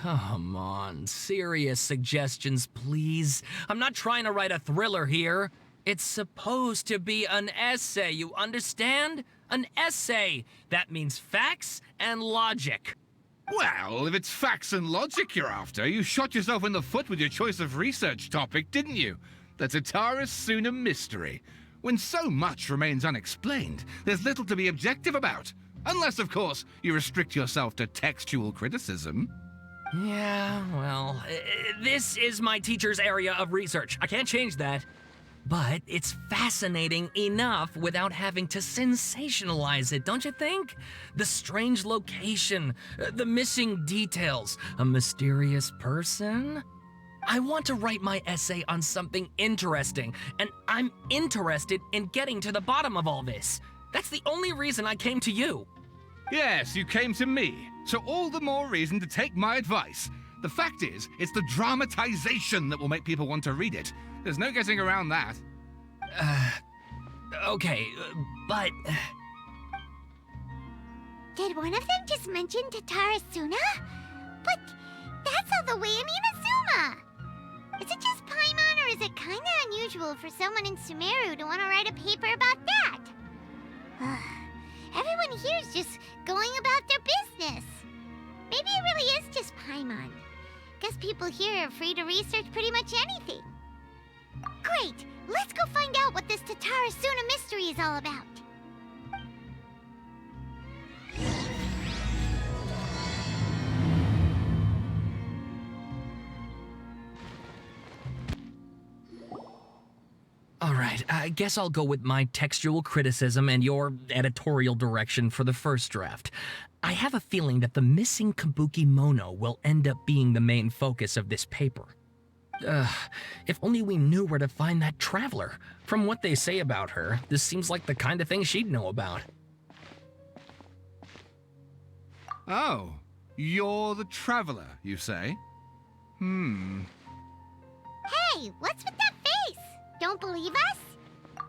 Come on, serious suggestions, please. I'm not trying to write a thriller here. It's supposed to be an essay, you understand? An essay! That means facts and logic. Well, if it's facts and logic you're after, you shot yourself in the foot with your choice of research topic, didn't you? The Tatara Suna mystery. When so much remains unexplained, there's little to be objective about. Unless, of course, you restrict yourself to textual criticism. Yeah, well, this is my teacher's area of research. I can't change that. But it's fascinating enough without having to sensationalize it, don't you think? The strange location, the missing details, a mysterious person. I want to write my essay on something interesting, and I'm interested in getting to the bottom of all this. That's the only reason I came to you. Yes, you came to me, so all the more reason to take my advice. The fact is, it's the dramatization that will make people want to read it. There's no getting around that. Okay, but... Did one of them just mention Tatara Suna? But that's all the way in Inazuma! Is it just Paimon, or is it kinda unusual for someone in Sumeru to want to write a paper about that? Everyone here is just going about their business. Maybe it really is just Paimon. Guess people here are free to research pretty much anything. Great! Let's go find out what this Tatara Suna mystery is all about. Alright, I guess I'll go with my textual criticism and your editorial direction for the first draft. I have a feeling that the missing Kabuki Mono will end up being the main focus of this paper. If only we knew where to find that traveler. From what they say about her, this seems like the kind of thing she'd know about. Oh, you're the traveler, you say? Hey, what's with that face? Don't believe us?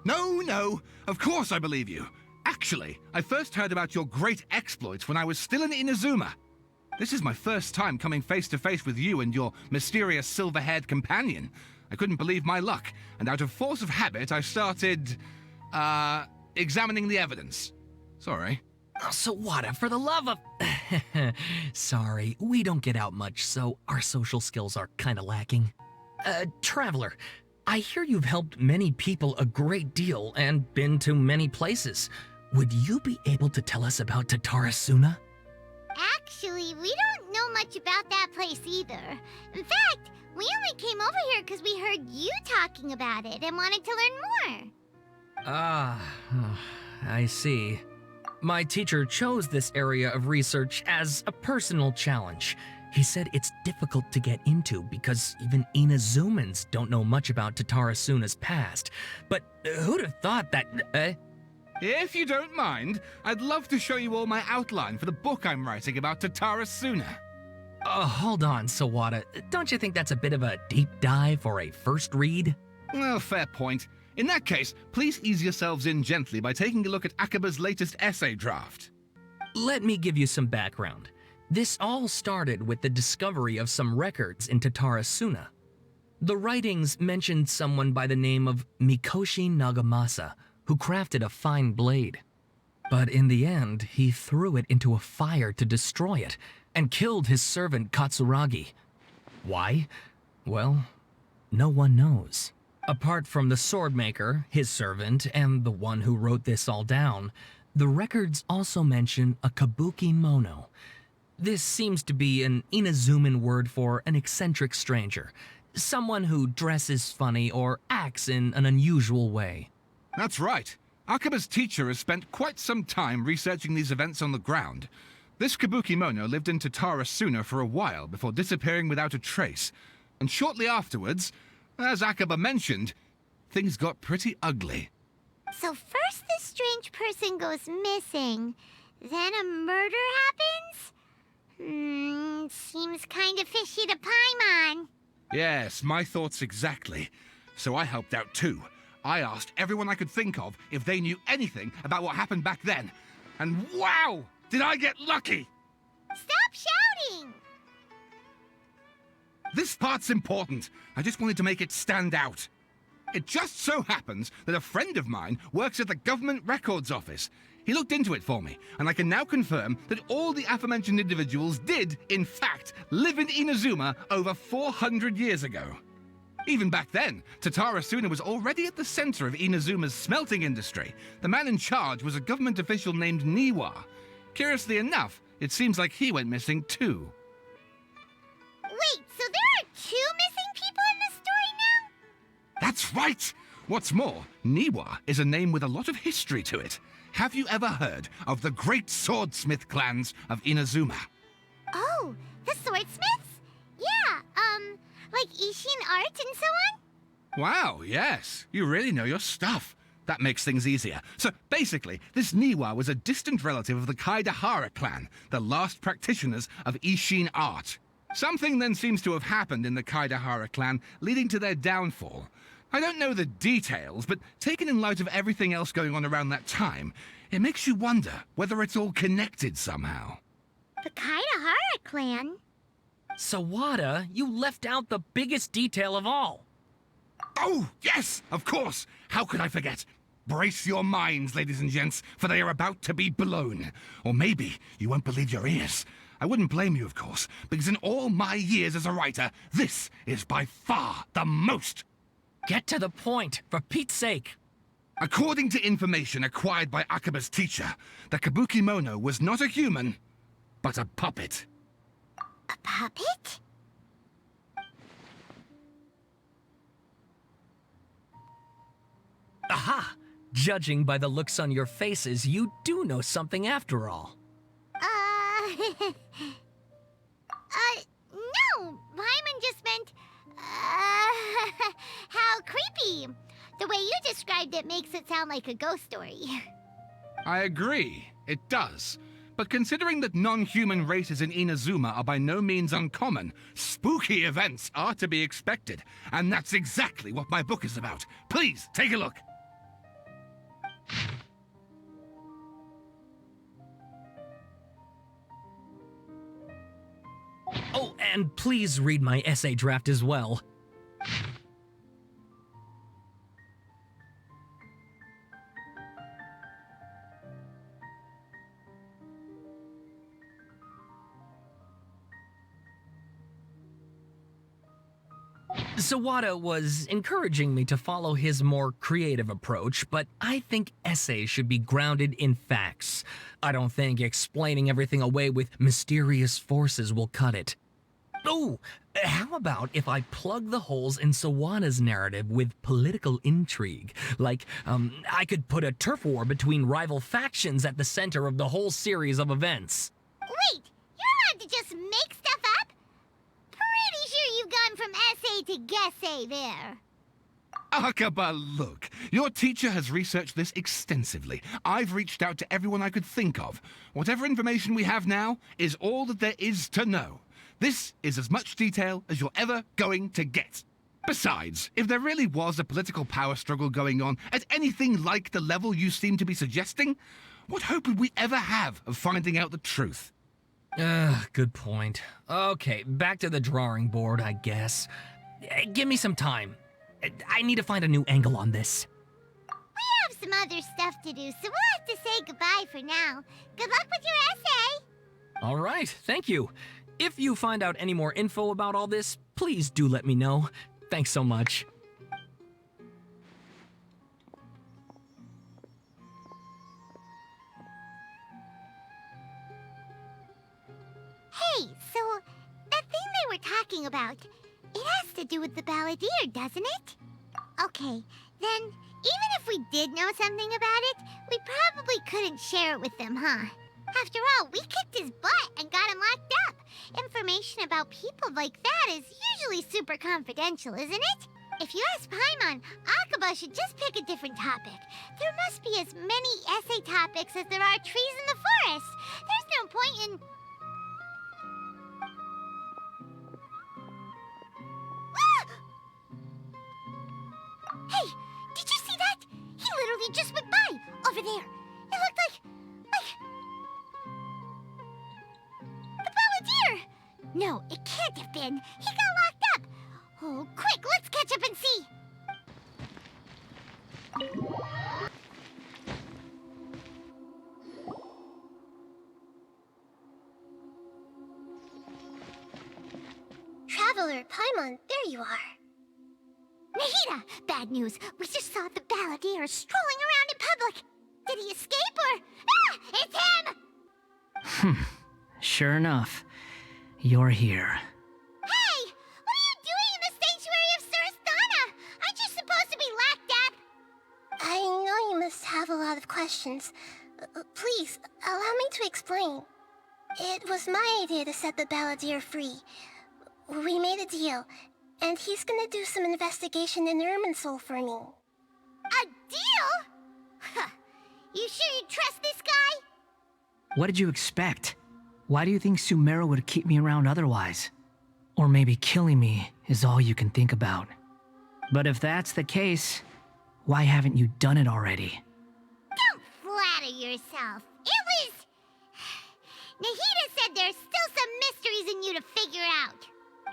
No, of course I believe you. Actually, I first heard about your great exploits when I was still in Inazuma. This is my first time coming face to face with you and your mysterious silver-haired companion. I couldn't believe my luck, and out of force of habit, I started, examining the evidence. Sorry. Sawada, for the love of... Sorry, we don't get out much, so our social skills are kinda lacking. Traveler, I hear you've helped many people a great deal and been to many places. Would you be able to tell us about Tatara Suna? Actually, we don't know much about that place either. In fact, we only came over here because we heard you talking about it and wanted to learn more. I see. My teacher chose this area of research as a personal challenge. He said it's difficult to get into because even Inazumans don't know much about Tatara Suna's past. But who'd have thought that... If you don't mind, I'd love to show you all my outline for the book I'm writing about Tatara Suna. Hold on, Sawada. Don't you think that's a bit of a deep dive for a first read? Well, fair point. In that case, please ease yourselves in gently by taking a look at Akaba's latest essay draft. Let me give you some background. This all started with the discovery of some records in Tatara Suna. The writings mentioned someone by the name of Mikoshi Nagamasa, who crafted a fine blade. But in the end, he threw it into a fire to destroy it, and killed his servant Katsuragi. Why? Well, no one knows. Apart from the swordmaker, his servant, and the one who wrote this all down, the records also mention a Kabuki Mono. This seems to be an Inazuman word for an eccentric stranger, someone who dresses funny or acts in an unusual way. That's right. Akaba's teacher has spent quite some time researching these events on the ground. This Kabuki Mono lived in Tatara Suna for a while before disappearing without a trace. And shortly afterwards, as Akaba mentioned, things got pretty ugly. So first this strange person goes missing, then a murder happens? Seems kinda fishy to Paimon. Yes, my thoughts exactly. So I helped out too. I asked everyone I could think of if they knew anything about what happened back then. And wow! Did I get lucky! Stop shouting! this part's important. I just wanted to make it stand out. It just so happens that a friend of mine works at the Government Records Office. He looked into it for me, and I can now confirm that all the aforementioned individuals did, in fact, live in Inazuma over 400 years ago. Even back then, Tatarasuna was already at the center of Inazuma's smelting industry. The man in charge was a government official named Niwa. Curiously enough, it seems like he went missing too. Wait, so there are 2 missing people in this story now? That's right! What's more, Niwa is a name with a lot of history to it. Have you ever heard of the great swordsmith clans of Inazuma? Oh, the swordsmiths? Yeah, like Ishin art and so on? Wow, yes. You really know your stuff. That makes things easier. So basically, this Niwa was a distant relative of the Kaidahara clan, the last practitioners of Ishin art. Something then seems to have happened in the Kaidahara clan, leading to their downfall. I don't know the details, but taken in light of everything else going on around that time, it makes you wonder whether it's all connected somehow. The Kaidahara clan? Sawada, you left out the biggest detail of all. Oh, yes, of course. How could I forget? Brace your minds, ladies and gents, for they are about to be blown. Or maybe you won't believe your ears. I wouldn't blame you, of course, because in all my years as a writer, this is by far the most. Get to the point, for Pete's sake. According to information acquired by Akaba's teacher, the Kabukimono was not a human, but a puppet. A puppet? Aha! Judging by the looks on your faces, you do know something after all. No, Paimon just meant, how creepy. The way you described it makes it sound like a ghost story. I agree, it does. But considering that non-human races in Inazuma are by no means uncommon, spooky events are to be expected. And that's exactly what my book is about. Please, take a look. Oh, and please read my essay draft as well. Sawada was encouraging me to follow his more creative approach, but I think essays should be grounded in facts. I don't think explaining everything away with mysterious forces will cut it. Oh, how about if I plug the holes in Sawada's narrative with political intrigue? Like, I could put a turf war between rival factions at the center of the whole series of events. Wait, you're allowed to just make stuff up? Pretty sure you've gone from essay to guessay there. Akaba, look. Your teacher has researched this extensively. I've reached out to everyone I could think of. Whatever information we have now is all that there is to know. This is as much detail as you're ever going to get. Besides, if there really was a political power struggle going on at anything like the level you seem to be suggesting, what hope would we ever have of finding out the truth? Good point. Okay, back to the drawing board, I guess. Give me some time. I need to find a new angle on this. We have some other stuff to do, so we'll have to say goodbye for now. Good luck with your essay! All right, thank you. If you find out any more info about all this, please do let me know. Thanks so much. Hey, so that thing they were talking about, it has to do with the balladeer, doesn't it? Okay, then even if we did know something about it, we probably couldn't share it with them, huh? After all, we kicked his butt and got him locked up. Information about people like that is usually super confidential, isn't it? If you ask Paimon, Akaba should just pick a different topic. There must be as many essay topics as there are trees in the forest. There's no point in... Ah! Hey, did you see that? He literally just went by, over there. It looked like... The balladeer! No, it can't have been. He got locked Oh, quick, let's catch up and see! Traveler, Paimon, there you are. Nahida! Bad news. We just saw the balladeer strolling around in public. Did he escape or... Ah! It's him! Sure enough, you're here. Hey! What are you doing in the sanctuary of Surastana? Aren't you supposed to be lacked up? I know you must have a lot of questions. Please, allow me to explain. It was my idea to set the balladeer free. We made a deal, and he's gonna do some investigation in Irminsul for me. A deal? Huh. You sure you trust this guy? What did you expect? Why do you think Sumeru would keep me around otherwise? Or maybe killing me is all you can think about. But if that's the case, why haven't you done it already? Don't flatter yourself. It was... Nahida said there's still some mysteries in you to figure out.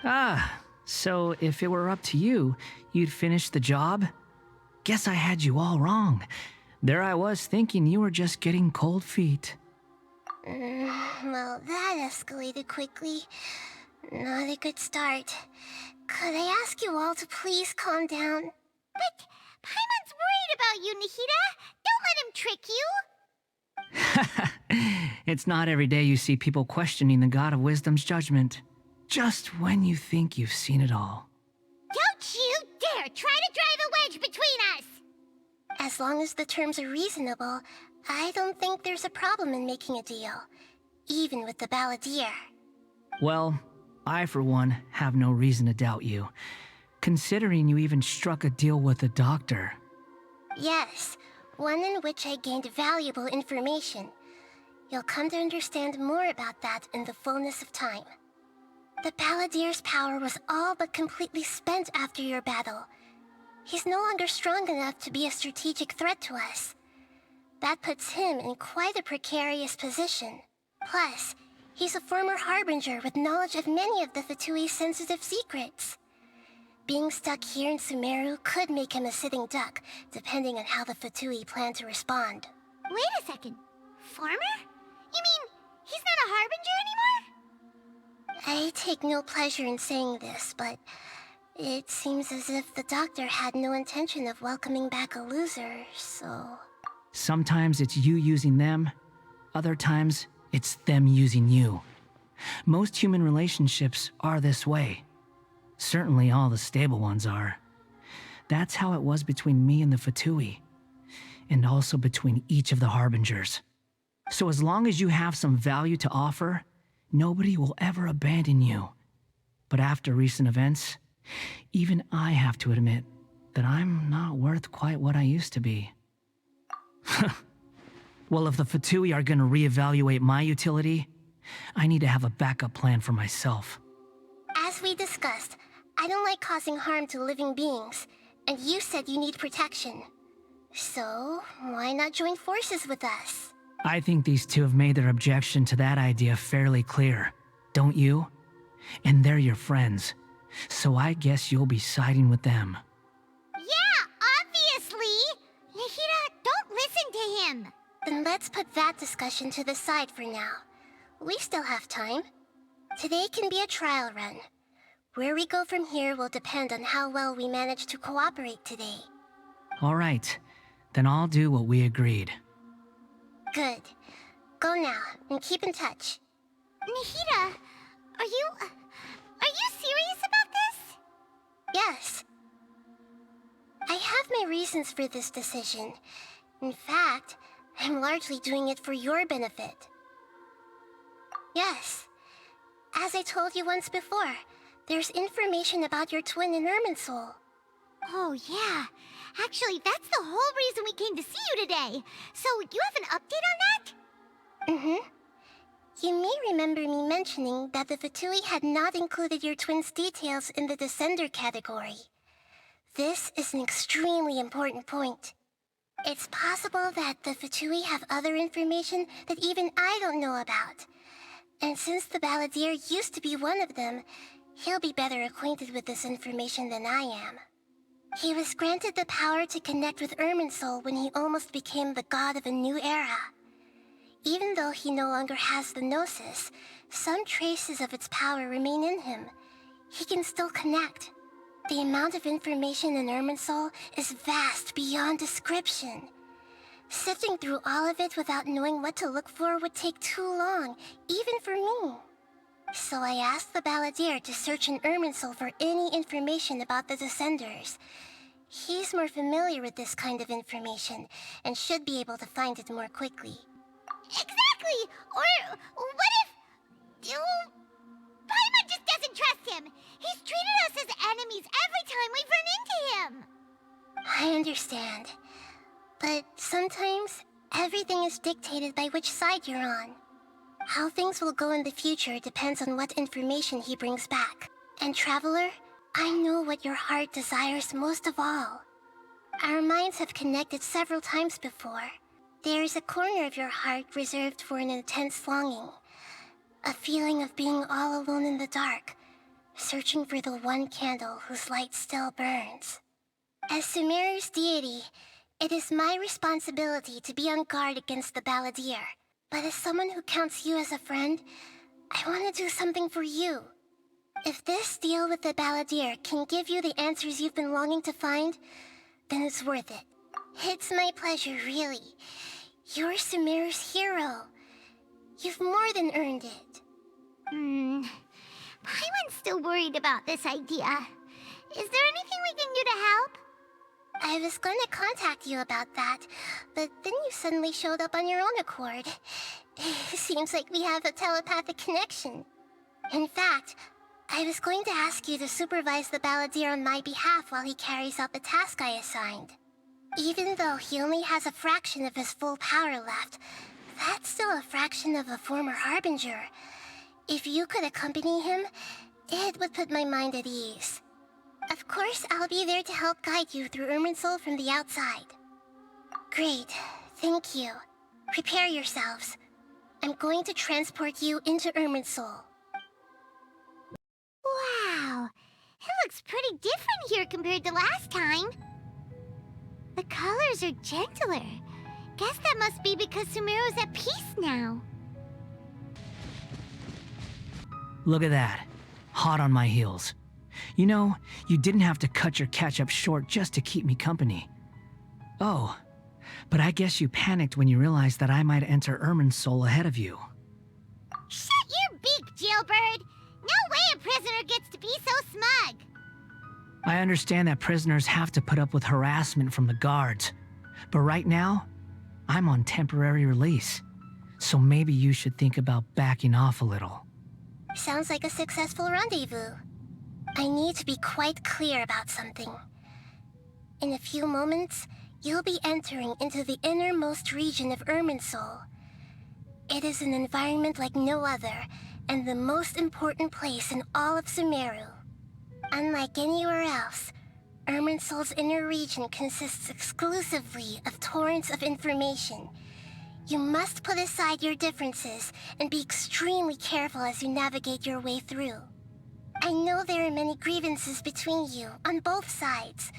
Ah, so if it were up to you, you'd finish the job? Guess I had you all wrong. There I was thinking you were just getting cold feet. Well, that escalated quickly. Not a good start. Could I ask you all to please calm down? But Paimon's worried about you, Nahida. Don't let him trick you. It's not every day you see people questioning the God of Wisdom's judgment. Just when you think you've seen it all. Don't you dare try to drive a wedge between us! As long as the terms are reasonable, I don't think there's a problem in making a deal. Even with the balladeer. Well, I for one have no reason to doubt you, considering you even struck a deal with the doctor. Yes, one in which I gained valuable information. You'll come to understand more about that in the fullness of time. The balladeer's power was all but completely spent after your battle. He's no longer strong enough to be a strategic threat to us. That puts him in quite a precarious position. Plus, he's a former harbinger with knowledge of many of the Fatui's sensitive secrets. Being stuck here in Sumeru could make him a sitting duck, depending on how the Fatui plan to respond. Wait a second. Farmer? You mean he's not a harbinger anymore? I take no pleasure in saying this, but it seems as if the doctor had no intention of welcoming back a loser, so... Sometimes it's you using them, other times it's them using you. Most human relationships are this way. Certainly all the stable ones are. That's how it was between me and the Fatui, and also between each of the harbingers. So as long as you have some value to offer, nobody will ever abandon you. But after recent events, even I have to admit that I'm not worth quite what I used to be. Well, if the Fatui are gonna reevaluate my utility, I need to have a backup plan for myself. As we discussed, I don't like causing harm to living beings, and you said you need protection. So, why not join forces with us? I think these two have made their objection to that idea fairly clear, don't you? And they're your friends, so I guess you'll be siding with them. Yeah, obviously! Nahida, don't listen to him! Then let's put that discussion to the side for now. We still have time. Today can be a trial run. Where we go from here will depend on how well we manage to cooperate today. All right, then I'll do what we agreed. Good. Go now, and keep in touch. Nahida, are you serious about this? Yes. I have my reasons for this decision. In fact, I'm largely doing it for your benefit. Yes. As I told you once before, there's information about your twin in Irminsul. Oh, yeah. Actually, that's the whole reason we came to see you today. So, you have an update on that? Mm-hmm. You may remember me mentioning that the Fatui had not included your twin's details in the Descender category. This is an extremely important point. It's possible that the Fatui have other information that even I don't know about. And since the balladeer used to be one of them, He'll be better acquainted with this information than I am. He was granted the power to connect with Irminsul when he almost became the god of a new era. Even though he no longer has the Gnosis, some traces of its power remain in him. He can still connect. The amount of information in Irminsul is vast beyond description. Sifting through all of it without knowing what to look for would take too long, even for me. So I asked the Balladeer to search in Irminsul for any information about the Descenders. He's more familiar with this kind of information, and should be able to find it more quickly. Exactly! Or what if... Paimon just doesn't trust him! He's treated us as enemies every time we've run into him! I understand. But sometimes, everything is dictated by which side you're on. How things will go in the future depends on what information he brings back. And Traveler, I know what your heart desires most of all. Our minds have connected several times before. There is a corner of your heart reserved for an intense longing. A feeling of being all alone in the dark, searching for the one candle whose light still burns. As Sumeru's deity, it is my responsibility to be on guard against the Balladeer. But as someone who counts you as a friend, I want to do something for you. If this deal with the Balladeer can give you the answers you've been longing to find, then it's worth it. It's my pleasure, really. You're Sumeru's hero. You've more than earned it. Paimon's still worried about this idea. Is there anything we can do to help? I was going to contact you about that, but then you suddenly showed up on your own accord. Seems like we have a telepathic connection. In fact, I was going to ask you to supervise the Balladeer on my behalf while he carries out the task I assigned. Even though he only has a fraction of his full power left, that's still a fraction of a former Harbinger. If you could accompany him, it would put my mind at ease. Of course, I'll be there to help guide you through Irminsul from the outside. Great, thank you. Prepare yourselves. I'm going to transport you into Irminsul. Wow, it looks pretty different here compared to last time. The colors are gentler. Guess that must be because Sumeru's at peace now. Look at that. Hot on my heels. You know, you didn't have to cut your catch-up short just to keep me company. Oh, but I guess you panicked when you realized that I might enter Irminsul ahead of you. Shut your beak, jailbird! No way a prisoner gets to be so smug! I understand that prisoners have to put up with harassment from the guards, but right now, I'm on temporary release, so maybe you should think about backing off a little. Sounds like a successful rendezvous. I need to be quite clear about something. In a few moments, you'll be entering into the innermost region of Irminsul. It is an environment like no other, and the most important place in all of Sumeru. Unlike anywhere else, Irminsul's inner region consists exclusively of torrents of information. You must put aside your differences and be extremely careful as you navigate your way through. I know there are many grievances between you on both sides,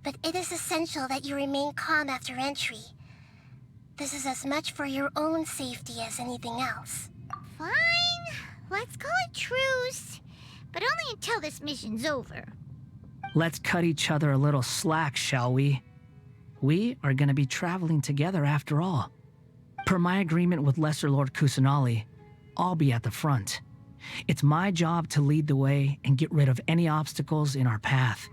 but it is essential that you remain calm after entry. This is as much for your own safety as anything else. Fine, let's call it truce, but only until this mission's over. Let's cut each other a little slack, shall we? We are going to be traveling together after all. Per my agreement with Lesser Lord Kusanali, I'll be at the front. It's my job to lead the way and get rid of any obstacles in our path.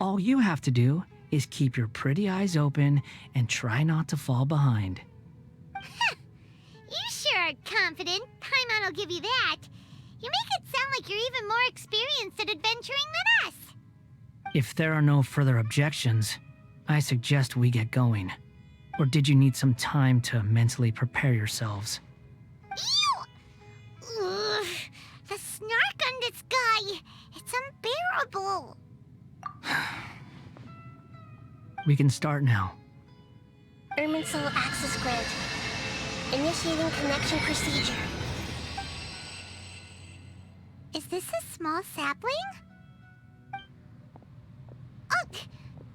All you have to do is keep your pretty eyes open and try not to fall behind. You sure are confident. Paimon will give you that. You make it sound like you're even more experienced at adventuring than us. If there are no further objections, I suggest we get going. Or did you need some time to mentally prepare yourselves? Ew! Ugh, the snark on this guy, it's unbearable. We can start now. Irminsul access granted. Initiating connection procedure. Is this a small sapling? Oh,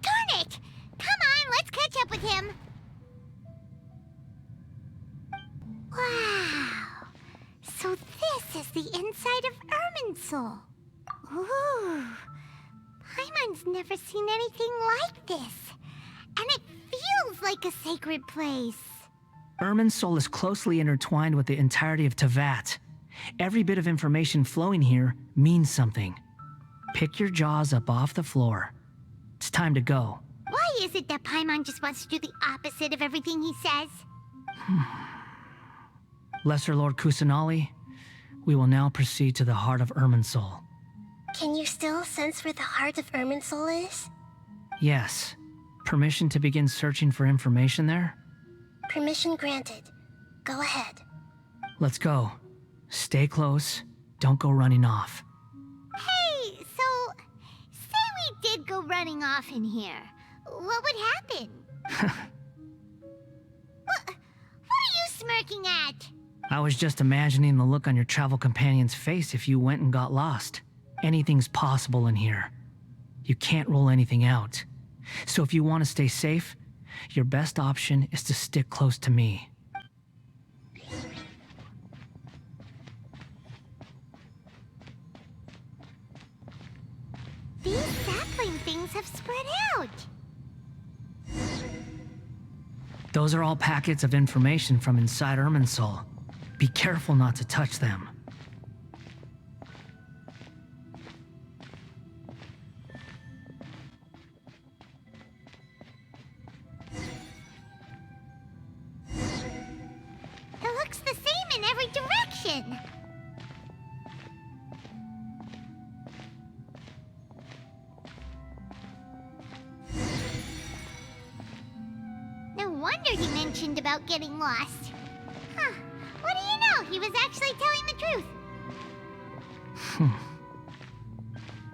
darn it! Come on, let's catch up with him. Wow. So this is the inside of Irminsul. Ooh. Paimon's never seen anything like this. And it feels like a sacred place. Irminsul is closely intertwined with the entirety of Teyvat. Every bit of information flowing here means something. Pick your jaws up off the floor. It's time to go. Why is it that Paimon just wants to do the opposite of everything he says? Lesser Lord Kusanali, we will now proceed to the heart of Irminsul. Can you still sense where the heart of Irminsul is? Yes. Permission to begin searching for information there? Permission granted. Go ahead. Let's go. Stay close. Don't go running off. Hey, so... say we did go running off in here. What would happen? What are you smirking at? I was just imagining the look on your travel companion's face if you went and got lost. Anything's possible in here. You can't rule anything out. So if you want to stay safe, your best option is to stick close to me. These sapling things have spread out. Those are all packets of information from inside Irminsul. Be careful not to touch them. It looks the same in every direction. No wonder he mentioned about getting lost. Huh. What do you know? He was actually telling the truth.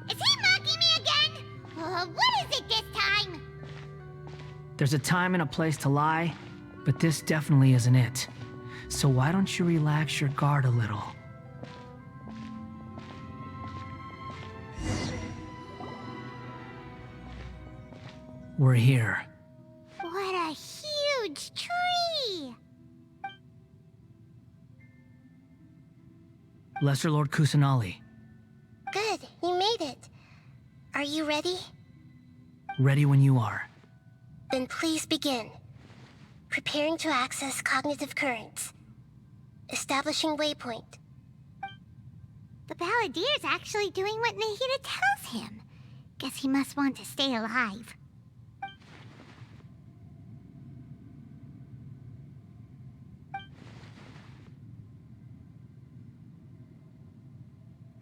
Is he mocking me again? What is it this time? There's a time and a place to lie, but this definitely isn't it. So why don't you relax your guard a little? We're here. What a huge tree! Lesser Lord Kusanali, Good, you made it. Are you ready? ready when you are. Then please begin. Preparing to access cognitive currents. Establishing waypoint. The Balladeer's actually doing what Nahida tells him. Guess he must want to stay alive.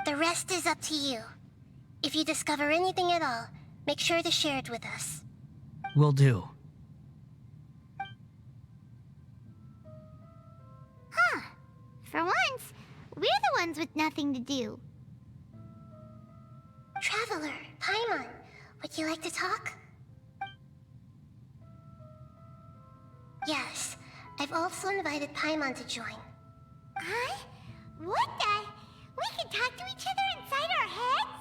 The rest is up to you. If you discover anything at all, make sure to share it with us. Will do. Huh. For once, we're the ones with nothing to do. Traveler, Paimon, would you like to talk? Yes, I've also invited Paimon to join. Huh? What the? We can talk to each other inside our heads?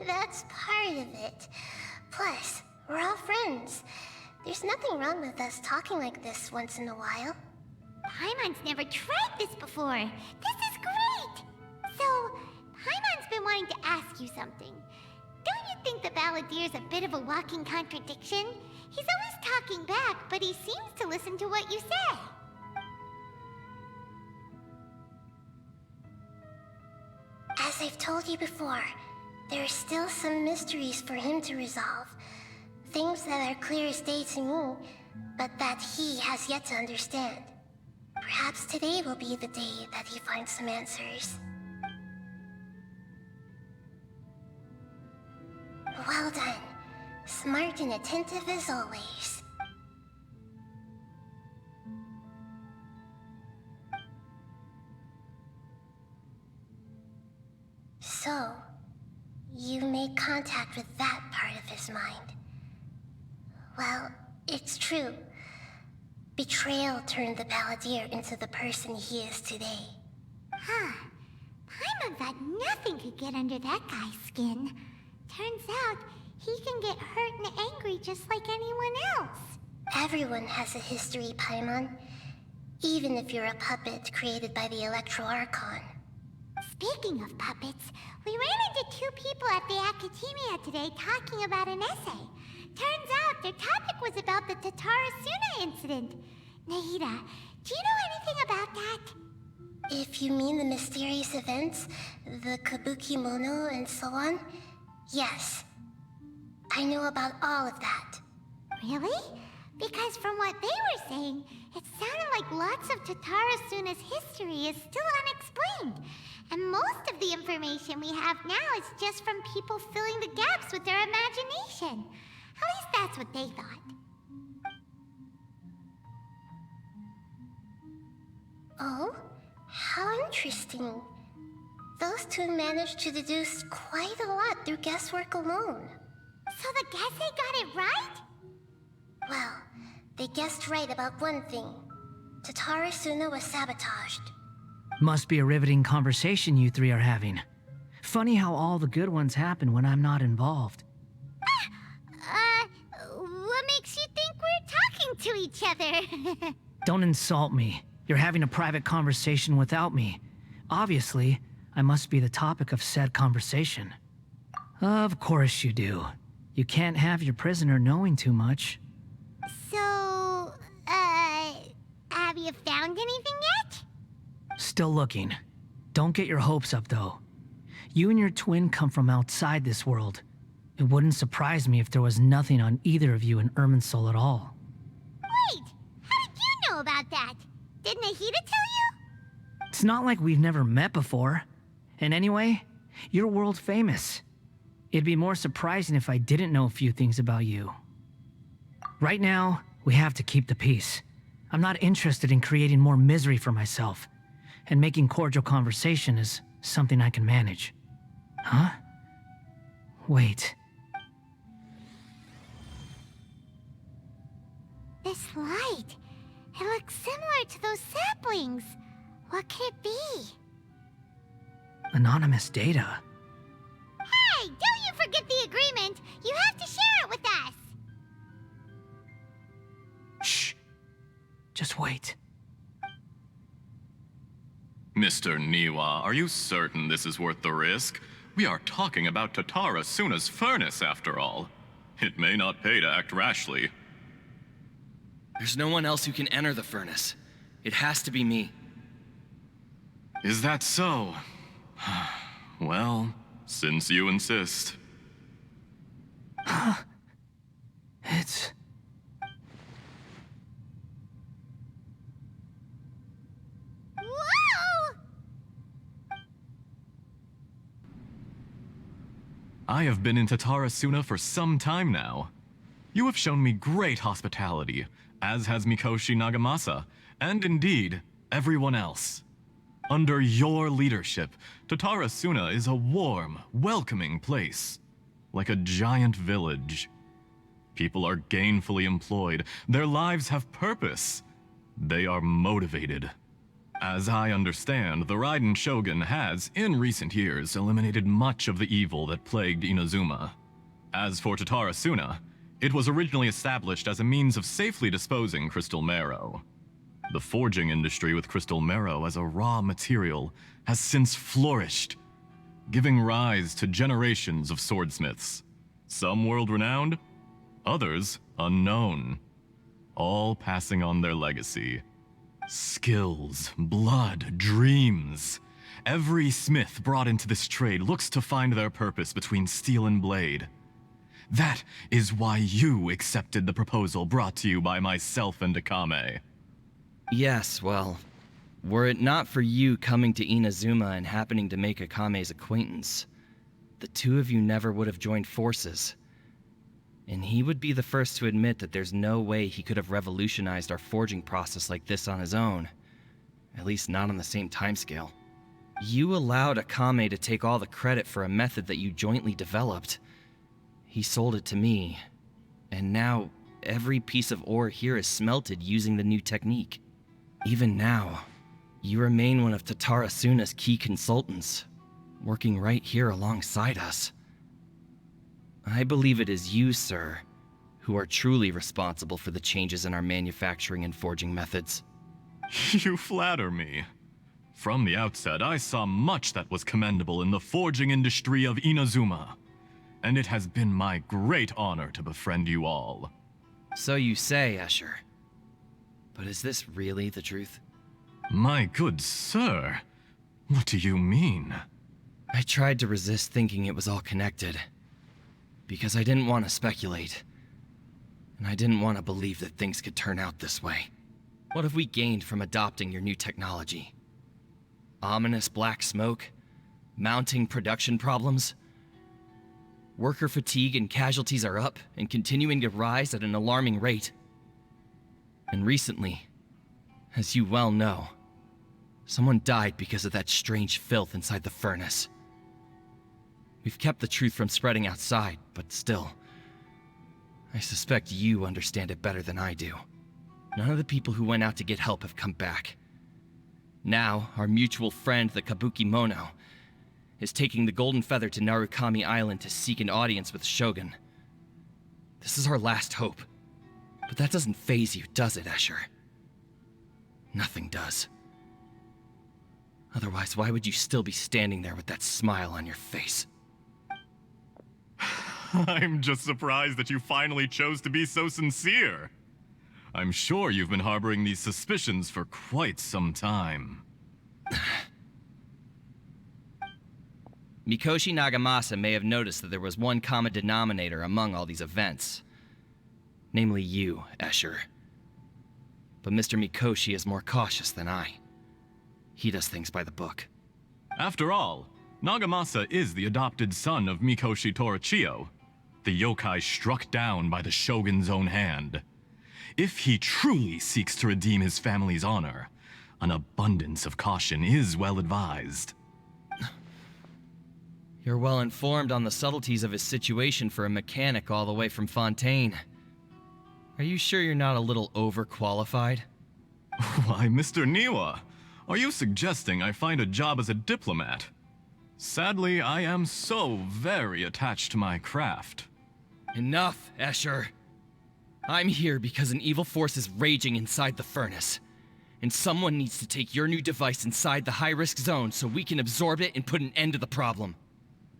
That's part of it. Plus, we're all friends. There's nothing wrong with us talking like this once in a while. Paimon's never tried this before. This is great! So, Paimon's been wanting to ask you something. Don't you think the Balladeer's a bit of a walking contradiction? He's always talking back, but he seems to listen to what you say. As I've told you before, there are still some mysteries for him to resolve. Things that are clear as day to me, but that he has yet to understand. Perhaps today will be the day that he finds some answers. Well done. Smart and attentive as always. So, you made contact with that part of his mind. Well, it's true. Betrayal turned the Palladir into the person he is today. Huh. Paimon thought nothing could get under that guy's skin. Turns out, he can get hurt and angry just like anyone else. Everyone has a history, Paimon. Even if you're a puppet created by the Archon. Speaking of puppets, we ran into two people at the Academia today talking about an essay. Turns out their topic was about the Tatarasuna incident. Nahida, do you know anything about that? If you mean the mysterious events, the Kabuki Mono and so on, yes. I know about all of that. Really? Because from what they were saying, it sounded like lots of Tatarasuna's history is still unexplained. And most of the information we have now is just from people filling the gaps with their imagination. At least that's what they thought. Oh? How interesting. Those two managed to deduce quite a lot through guesswork alone. So the Gesse got it right? Well, they guessed right about one thing. Tatarasuna was sabotaged. Must be a riveting conversation you three are having. Funny how all the good ones happen when I'm not involved. What makes you think we're talking to each other? Don't insult me. You're having a private conversation without me. Obviously, I must be the topic of said conversation. Of course you do. You can't have your prisoner knowing too much. So, have you found anything yet? Still looking. Don't get your hopes up, though. You and your twin come from outside this world. It wouldn't surprise me if there was nothing on either of you in Irminsul at all. Wait! How did you know about that? Did Nahida tell you? It's not like we've never met before. And anyway, you're world famous. It'd be more surprising if I didn't know a few things about you. Right now, we have to keep the peace. I'm not interested in creating more misery for myself. And making cordial conversation is something I can manage. Huh? Wait. This light. It looks similar to those saplings. What could it be? Anonymous data. Hey, don't you forget the agreement! You have to share it with us! Shh. Just wait. Mr. Niwa, are you certain this is worth the risk? We are talking about Tatarasuna's furnace, after all. It may not pay to act rashly. There's no one else who can enter the furnace. It has to be me. Is that so? Well, since you insist. It's... Whoa! I have been in Tatarasuna for some time now. You have shown me great hospitality, as has Mikoshi Nagamasa, and indeed, everyone else. Under your leadership, Tatarasuna is a warm, welcoming place, like a giant village. People are gainfully employed, their lives have purpose. They are motivated. As I understand, the Raiden Shogun has, in recent years, eliminated much of the evil that plagued Inazuma. As for Tatarasuna, it was originally established as a means of safely disposing crystal marrow. The forging industry with crystal marrow as a raw material has since flourished, giving rise to generations of swordsmiths. Some world-renowned, others unknown, all passing on their legacy. Skills, blood, dreams. Every smith brought into this trade looks to find their purpose between steel and blade. That is why you accepted the proposal brought to you by myself and Akame. Yes, well, were it not for you coming to Inazuma and happening to make Akame's acquaintance, the two of you never would have joined forces. And he would be the first to admit that there's no way he could have revolutionized our forging process like this on his own. At least not on the same timescale. You allowed Akame to take all the credit for a method that you jointly developed. He sold it to me, and now every piece of ore here is smelted using the new technique. Even now, you remain one of Tatara Suna's key consultants, working right here alongside us. I believe it is you, sir, who are truly responsible for the changes in our manufacturing and forging methods. You flatter me. From the outset, I saw much that was commendable in the forging industry of Inazuma, and it has been my great honor to befriend you all. So you say, Escher. But is this really the truth? My good sir, what do you mean? I tried to resist thinking it was all connected, because I didn't want to speculate, and I didn't want to believe that things could turn out this way. What have we gained from adopting your new technology? Ominous black smoke? Mounting production problems? Worker fatigue and casualties are up and continuing to rise at an alarming rate. And recently, as you well know, someone died because of that strange filth inside the furnace. We've kept the truth from spreading outside, but still, I suspect you understand it better than I do. None of the people who went out to get help have come back. Now, our mutual friend, the Kabuki Mono, is taking the Golden Feather to Narukami Island to seek an audience with Shogun. This is our last hope. But that doesn't faze you, does it, Escher? Nothing does. Otherwise, why would you still be standing there with that smile on your face? I'm just surprised that you finally chose to be so sincere. I'm sure you've been harboring these suspicions for quite some time. Mikoshi Nagamasa may have noticed that there was one common denominator among all these events. Namely you, Escher. But Mr. Mikoshi is more cautious than I. He does things by the book. After all, Nagamasa is the adopted son of Mikoshi Torichio, the yokai struck down by the Shogun's own hand. If he truly seeks to redeem his family's honor, an abundance of caution is well advised. You're well informed on the subtleties of his situation for a mechanic all the way from Fontaine. Are you sure you're not a little overqualified? Why, Mr. Niwa, are you suggesting I find a job as a diplomat? Sadly, I am so very attached to my craft. Enough, Escher. I'm here because an evil force is raging inside the furnace. And someone needs to take your new device inside the high-risk zone so we can absorb it and put an end to the problem.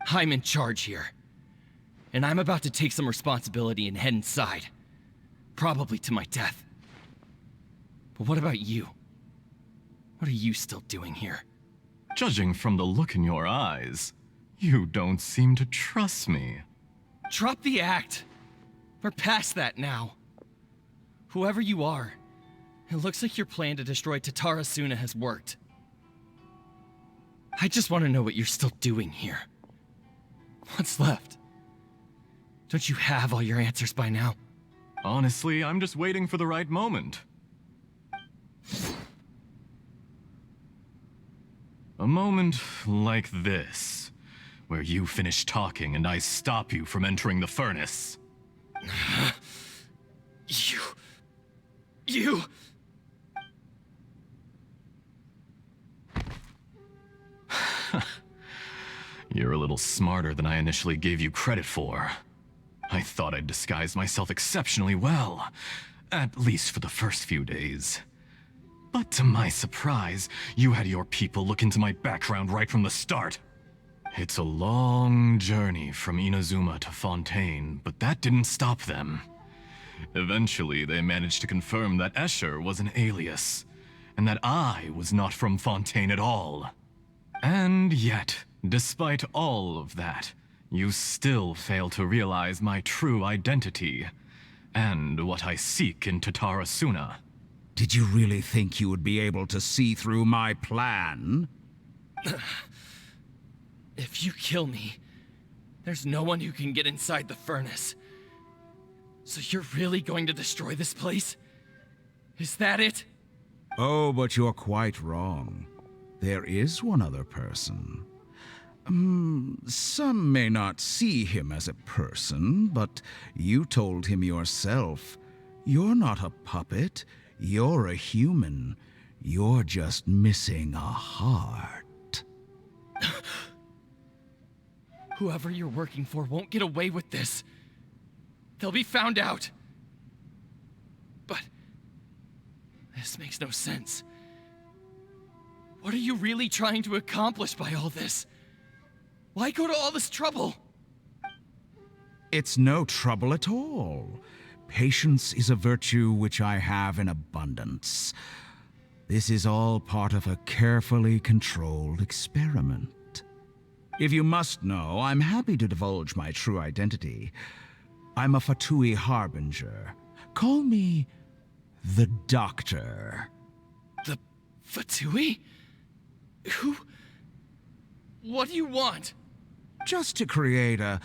I'm in charge here. And I'm about to take some responsibility and head inside. Probably to my death. But what about you? What are you still doing here? Judging from the look in your eyes, you don't seem to trust me. Drop the act! We're past that now. Whoever you are, it looks like your plan to destroy Tatara Suna has worked. I just want to know what you're still doing here. What's left? Don't you have all your answers by now? Honestly, I'm just waiting for the right moment. A moment like this, where you finish talking and I stop you from entering the furnace. You... You're a little smarter than I initially gave you credit for. I thought I'd disguised myself exceptionally well, at least for the first few days. But to my surprise, you had your people look into my background right from the start. It's a long journey from Inazuma to Fontaine, but that didn't stop them. Eventually, they managed to confirm that Escher was an alias, and that I was not from Fontaine at all. And yet, despite all of that, you still fail to realize my true identity, and what I seek in Tatara Suna. Did you really think you would be able to see through my plan? If you kill me, there's no one who can get inside the furnace. So you're really going to destroy this place? Is that it? Oh, but you're quite wrong. There is one other person. Some may not see him as a person, but you told him yourself You're not a puppet. You're a human. You're just missing a heart. Whoever you're working for won't get away with this. They'll be found out. But this makes no sense. What are you really trying to accomplish by all this? Why go to all this trouble? It's no trouble at all. Patience is a virtue which I have in abundance. This is all part of a carefully controlled experiment. If you must know, I'm happy to divulge my true identity. I'm a Fatui Harbinger. Call me the Doctor. The Fatui? Who? What do you want? Just to create a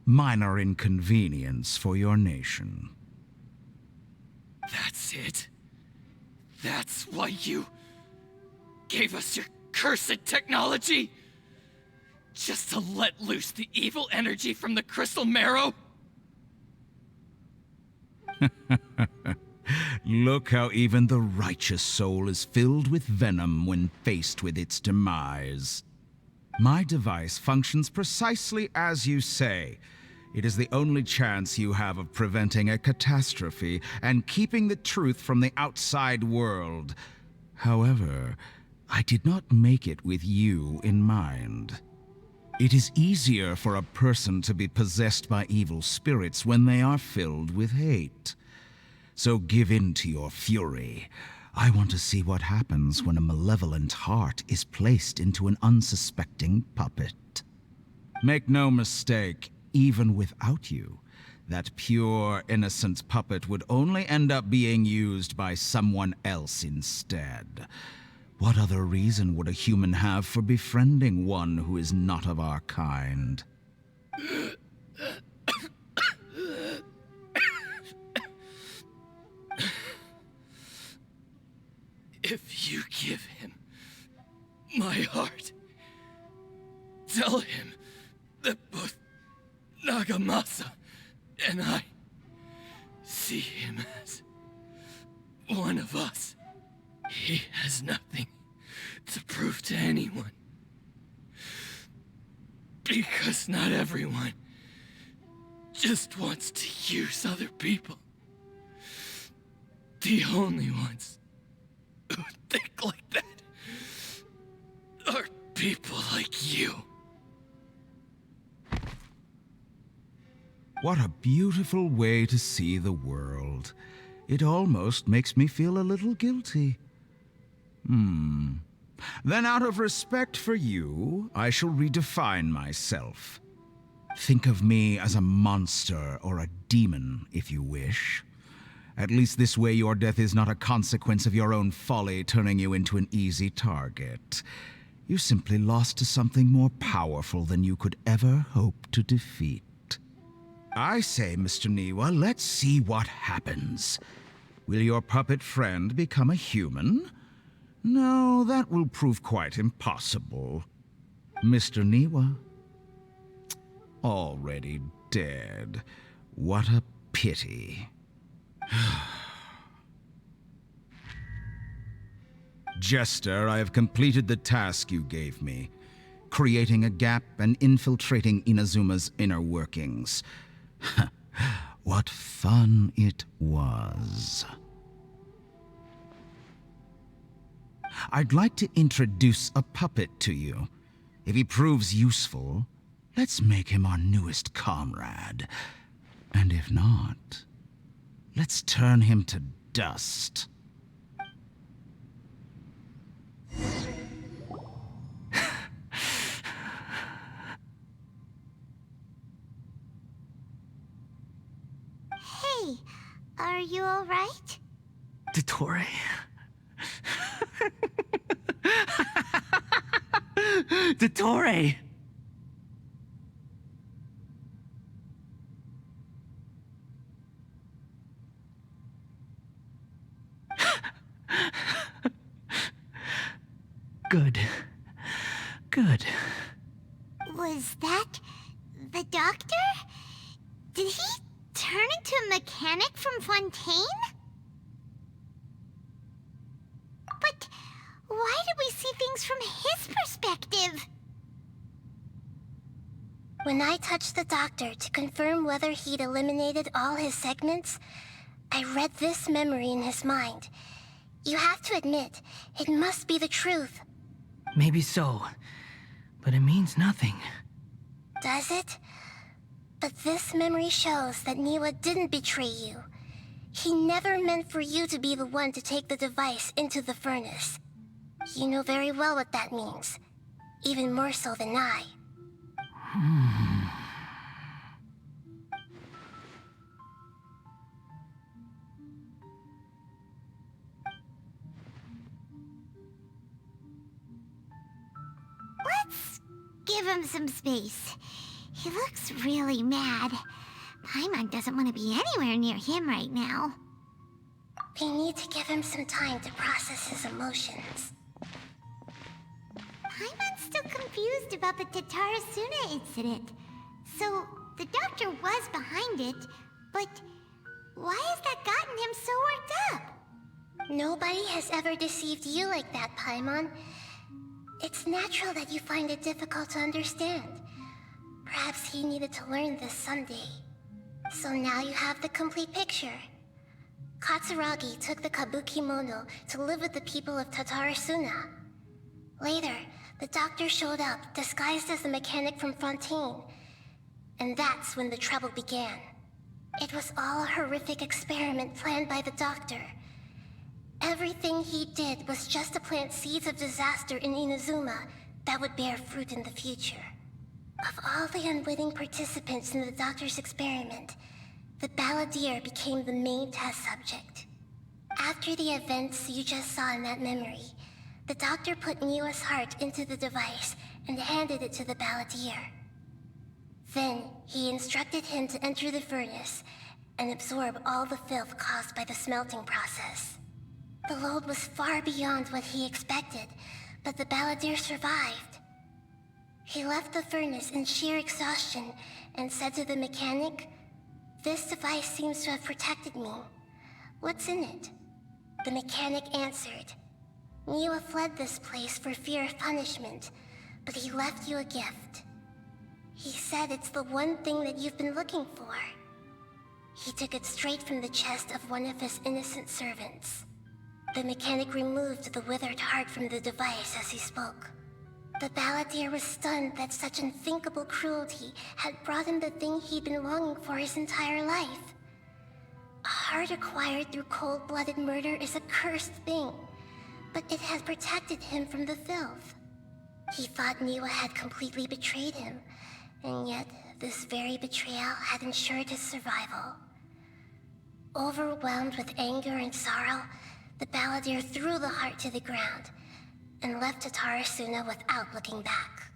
minor inconvenience for your nation. That's it? That's why you gave us your cursed technology? Just to let loose the evil energy from the crystal marrow? Look how even the righteous soul is filled with venom when faced with its demise. My device functions precisely as you say. It is the only chance you have of preventing a catastrophe and keeping the truth from the outside world. However, I did not make it with you in mind. It is easier for a person to be possessed by evil spirits when they are filled with hate. So give in to your fury. I want to see what happens when a malevolent heart is placed into an unsuspecting puppet. Make no mistake, even without you, that pure, innocent puppet would only end up being used by someone else instead. What other reason would a human have for befriending one who is not of our kind? If you give him my heart, tell him that both Nagamasa and I see him as one of us. He has nothing to prove to anyone. Because not everyone just wants to use other people. The only ones who think like that are people like you. What a beautiful way to see the world. It almost makes me feel a little guilty. Then out of respect for you, I shall redefine myself. Think of me as a monster or a demon, if you wish. At least this way your death is not a consequence of your own folly turning you into an easy target. You simply lost to something more powerful than you could ever hope to defeat. I say, Mr. Niwa, let's see what happens. Will your puppet friend become a human? No, that will prove quite impossible. Mr. Niwa? Already dead. What a pity. Jester, I have completed the task you gave me, creating a gap and infiltrating Inazuma's inner workings. What fun it was. I'd like to introduce a puppet to you. If he proves useful, let's make him our newest comrade. And if not, let's turn him to dust. Hey, are you all right? Dottore? Dottore! Good. Good. Was that the doctor? Did he turn into a mechanic from Fontaine? But why did we see things from his perspective? When I touched the doctor to confirm whether he'd eliminated all his segments, I read this memory in his mind. You have to admit, it must be the truth. Maybe so, but it means nothing. Does it? But this memory shows that Niwa didn't betray you. He never meant for you to be the one to take the device into the furnace. You know very well what that means. Even more so than I. Let's give him some space. He looks really mad. Paimon doesn't want to be anywhere near him right now. We need to give him some time to process his emotions. Paimon's still confused about the Tatarasuna incident. So, the doctor was behind it, but why has that gotten him so worked up? Nobody has ever deceived you like that, Paimon. It's natural that you find it difficult to understand. Perhaps he needed to learn this someday. So now you have the complete picture. Katsuragi took the Kabuki Mono to live with the people of Tatarasuna. Later, the doctor showed up, disguised as the mechanic from Fontaine. And that's when the trouble began. It was all a horrific experiment planned by the doctor. Everything he did was just to plant seeds of disaster in Inazuma that would bear fruit in the future. Of all the unwitting participants in the doctor's experiment, the balladeer became the main test subject. After the events you just saw in that memory, the doctor put Niwa's heart into the device and handed it to the balladeer. Then, he instructed him to enter the furnace and absorb all the filth caused by the smelting process. The load was far beyond what he expected, but the balladeer survived. He left the furnace in sheer exhaustion and said to the mechanic, "This device seems to have protected me. What's in it?" The mechanic answered, "Niwa fled this place for fear of punishment, but he left you a gift. He said it's the one thing that you've been looking for." He took it straight from the chest of one of his innocent servants. The mechanic removed the withered heart from the device as he spoke. The balladeer was stunned that such unthinkable cruelty had brought him the thing he'd been longing for his entire life. A heart acquired through cold-blooded murder is a cursed thing, but it had protected him from the filth. He thought Niwa had completely betrayed him, and yet this very betrayal had ensured his survival. Overwhelmed with anger and sorrow, the balladeer threw the heart to the ground and left Tatarasuna without looking back.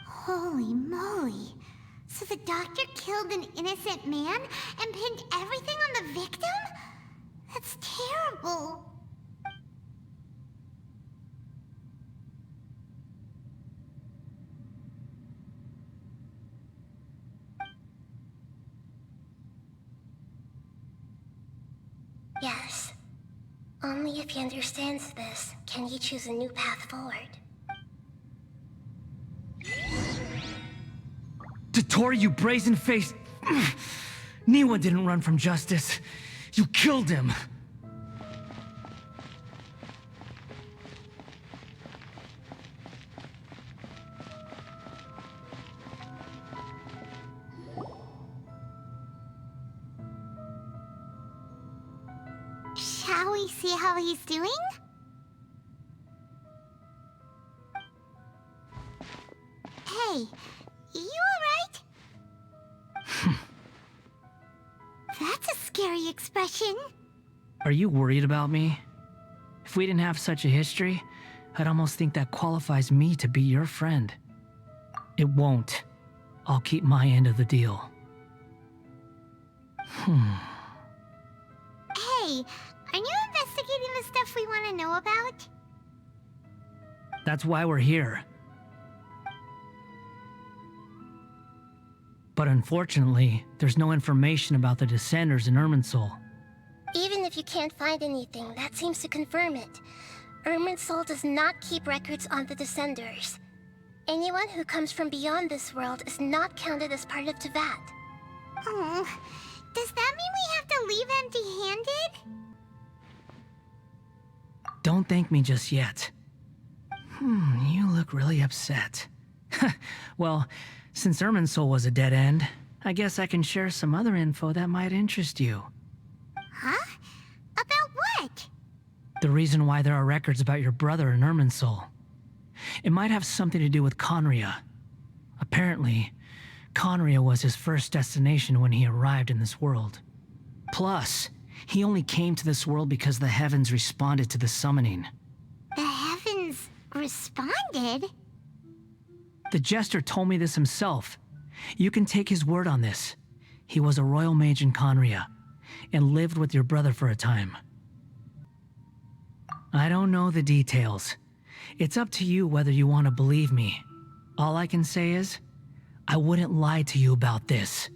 Holy moly. So the doctor killed an innocent man and pinned everything on the victim? That's terrible. Yes. Only if he understands this can he choose a new path forward. Dottore, you brazen-faced... Niwa didn't run from justice. You killed him. Shall we see how he's doing? Hey, you alright? That's a scary expression. Are you worried about me? If we didn't have such a history, I'd almost think that qualifies me to be your friend. It won't. I'll keep my end of the deal. Hey, aren't you investigating the stuff we want to know about? That's why we're here. But unfortunately, there's no information about the Descenders in Irminsul. Even if you can't find anything, that seems to confirm it. Irminsul does not keep records on the Descenders. Anyone who comes from beyond this world is not counted as part of Teyvat. Oh, does that mean we have to leave empty-handed? Don't thank me just yet. You look really upset. Well, since Irminsul was a dead end, I guess I can share some other info that might interest you. Huh? About what? The reason why there are records about your brother in Irminsul. It might have something to do with Conria. Apparently, Conria was his first destination when he arrived in this world. Plus, he only came to this world because the heavens responded to the summoning. The heavens responded? The Jester told me this himself. You can take his word on this. He was a royal mage in Conria, and lived with your brother for a time. I don't know the details. It's up to you whether you want to believe me. All I can say is, I wouldn't lie to you about this.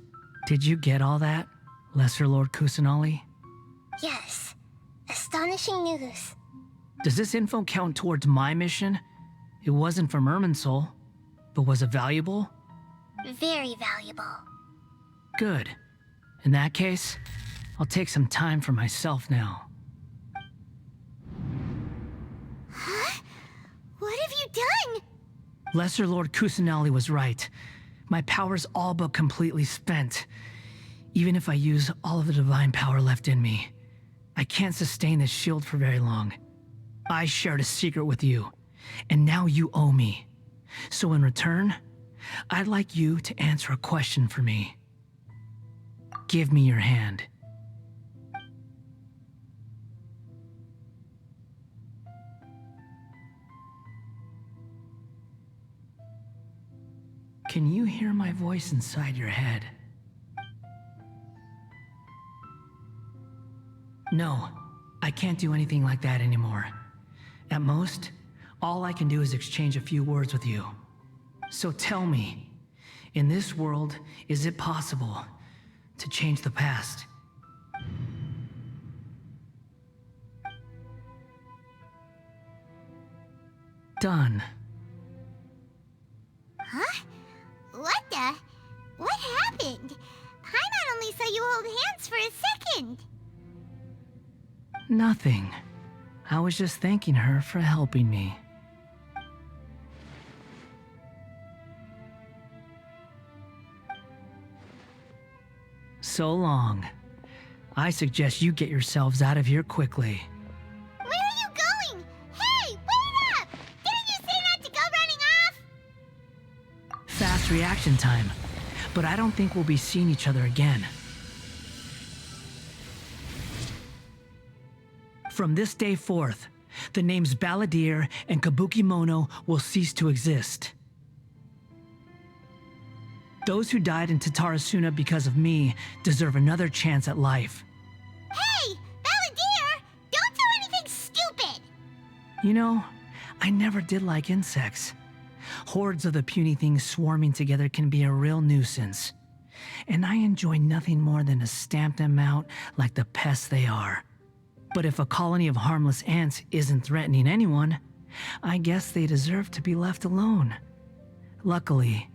Did you get all that, Lesser Lord Kusanali? Yes. Astonishing news. Does this info count towards my mission? It wasn't from Irminsul, but was it valuable? Very valuable. Good. In that case, I'll take some time for myself now. Huh? What have you done? Lesser Lord Kusanali was right. My power's all but completely spent. Even if I use all of the divine power left in me, I can't sustain this shield for very long. I shared a secret with you, and now you owe me. So in return, I'd like you to answer a question for me. Give me your hand. Can you hear my voice inside your head? No, I can't do anything like that anymore. At most, all I can do is exchange a few words with you. So tell me, in this world, is it possible to change the past? Done. Huh? What the? What happened? Paimon only saw you hold hands for a second. Nothing. I was just thanking her for helping me. So long. I suggest you get yourselves out of here quickly. Where are you going? Hey, wait up! Didn't you say not to go running off? Fast reaction time. But I don't think we'll be seeing each other again. From this day forth, the names Balladeer and Kabukimono will cease to exist. Those who died in Tatarasuna because of me deserve another chance at life. Hey, Balladeer! Don't do anything stupid! You know, I never did like insects. Hordes of the puny things swarming together can be a real nuisance. And I enjoy nothing more than to stamp them out like the pests they are. But if a colony of harmless ants isn't threatening anyone, I guess they deserve to be left alone. Luckily,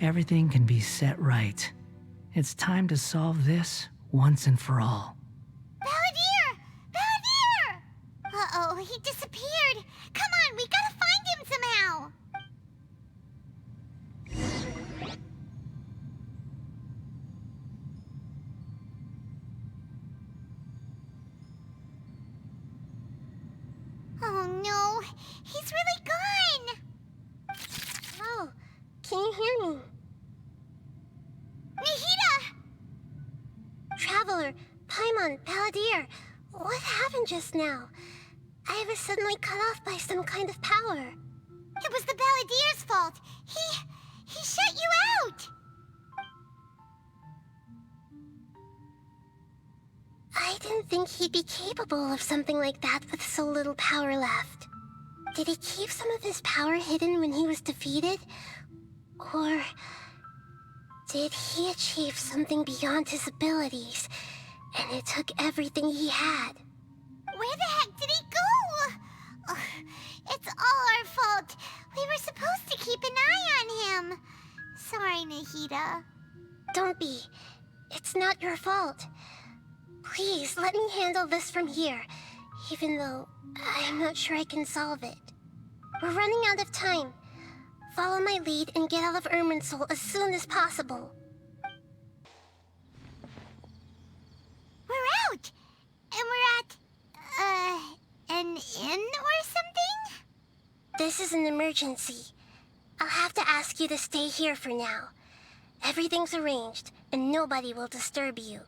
everything can be set right. It's time to solve this once and for all. Balladeer! Balladeer! Uh-oh, he disappeared. Come on, we gotta find him somehow. Oh no, he's really gone! Oh, can you hear me? Nahida! Traveler, Paimon, Balladeer, what happened just now? I was suddenly cut off by some kind of power. It was the Balladeer's fault. He shut you out! I didn't think he'd be capable of something like that with so little power left. Did he keep some of his power hidden when he was defeated? Or Did he achieve something beyond his abilities, and it took everything he had? Where the heck did he go? Ugh, it's all our fault. We were supposed to keep an eye on him. Sorry, Nahida. Don't be. It's not your fault. Please, let me handle this from here, even though I'm not sure I can solve it. We're running out of time. Follow my lead and get out of Irminsul as soon as possible. We're out! And we're at, an inn or something? This is an emergency. I'll have to ask you to stay here for now. Everything's arranged, and nobody will disturb you.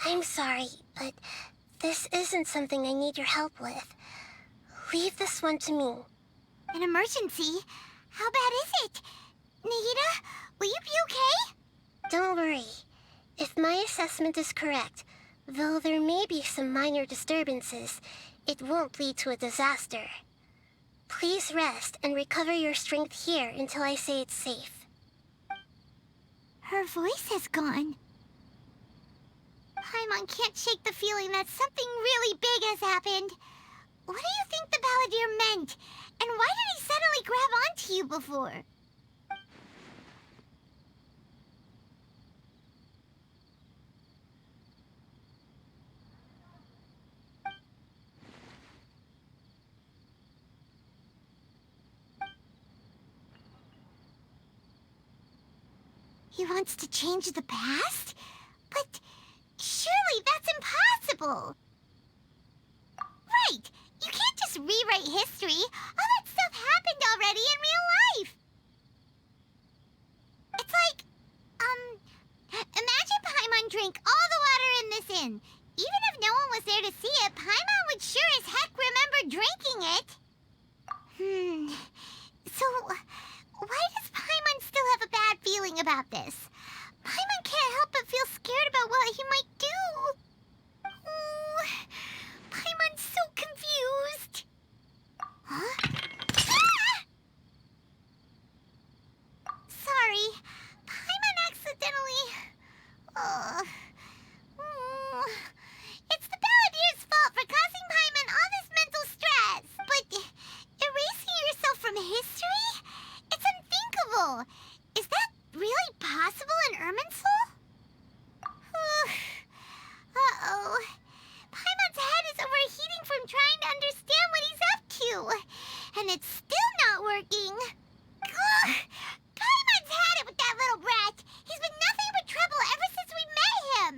I'm sorry, but this isn't something I need your help with. Leave this one to me. An emergency? How bad is it? Nahida, will you be okay? Don't worry. If my assessment is correct, though there may be some minor disturbances, it won't lead to a disaster. Please rest and recover your strength here until I say it's safe. Her voice has gone. Paimon can't shake the feeling that something really big has happened. What do you think the Balladeer meant? And why did he suddenly grab onto you before? He wants to change the past? But surely that's impossible! Right! You can't just rewrite history! All that stuff happened already in real life! It's like, imagine Paimon drank all the water in this inn. Even if no one was there to see it, Paimon would sure as heck remember drinking it. So, why does Paimon still have a bad feeling about this? Paimon can't help but feel scared about what he might do. Ooh, Paimon's so confused. Huh? Ah! Sorry, Paimon accidentally... It's the Balladeer's fault for causing Paimon all this mental stress. But erasing yourself from history? It's unthinkable. Is that really possible in Irminsul? Uh-oh. Paimon's head is overheating from trying to understand what he's up to. And it's still not working. Ugh. Paimon's had it with that little brat. He's been nothing but trouble ever since we met him.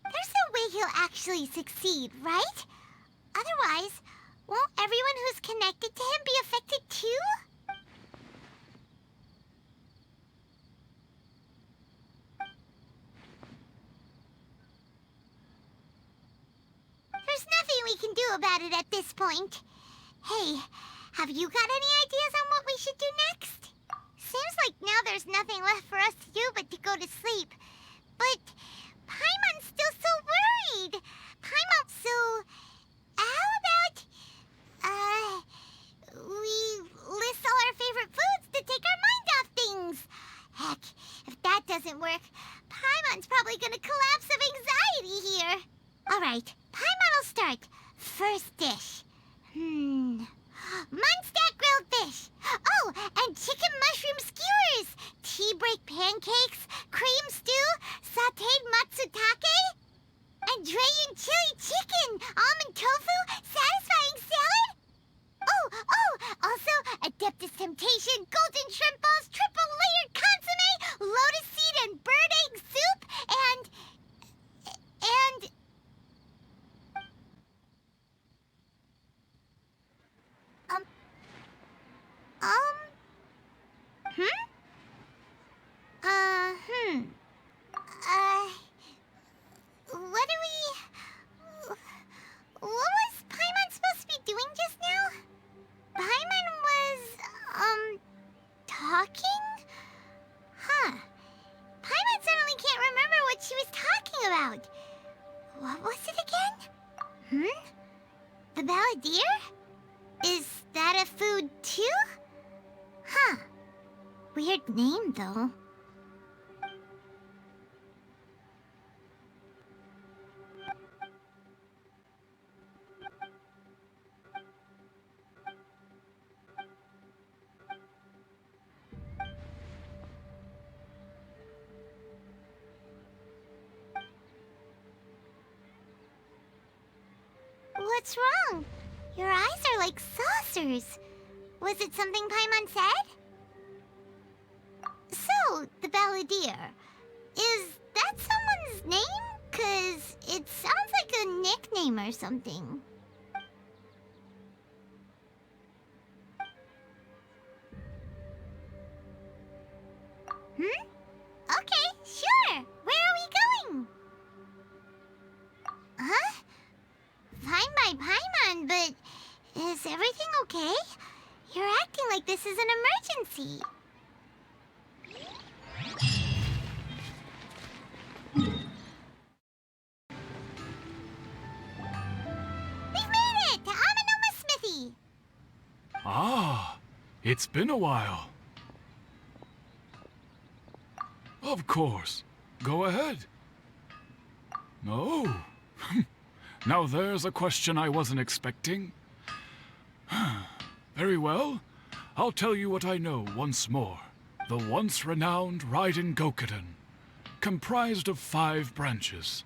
There's no way he'll actually succeed, right? Otherwise, won't everyone who's connected to him be affected too? There's nothing we can do about it at this point. Hey, have you got any ideas on what we should do next? Seems like now there's nothing left for us to do but to go to sleep. But Paimon's still so worried. So how about, we list all our favorite foods to take our mind off things? Heck, if that doesn't work, Paimon's probably gonna collapse of anxiety here. All right, Paimon will start. First dish. Munstack grilled fish. Oh, and chicken mushroom skewers. Tea break pancakes, cream stew, sauteed matsutake, and Dragon chili chicken, almond tofu, satisfying salad. Oh, also Adeptus Temptation, golden shrimp balls, triple layered consomme, lotus seed and bird egg soup, and... What was Paimon supposed to be doing just now? Paimon was, talking? Huh. Paimon suddenly can't remember what she was talking about. What was it again? The Balladeer? Is that a food too? Huh. Weird name, though. What's wrong? Your eyes are like saucers. Was it something Paimon said? So, the Balladeer. Is that someone's name? 'Cause it sounds like a nickname or something. Okay, sure. Where are we going? Huh? Fine by Paimon, but is everything okay? You're acting like this is an emergency. We've made it to Amanoma Smithy. Ah, it's been a while. Of course. Go ahead. Oh. Now there's a question I wasn't expecting. Very well. I'll tell you what I know once more. The once renowned Raiden Gokuden, comprised of 5 branches.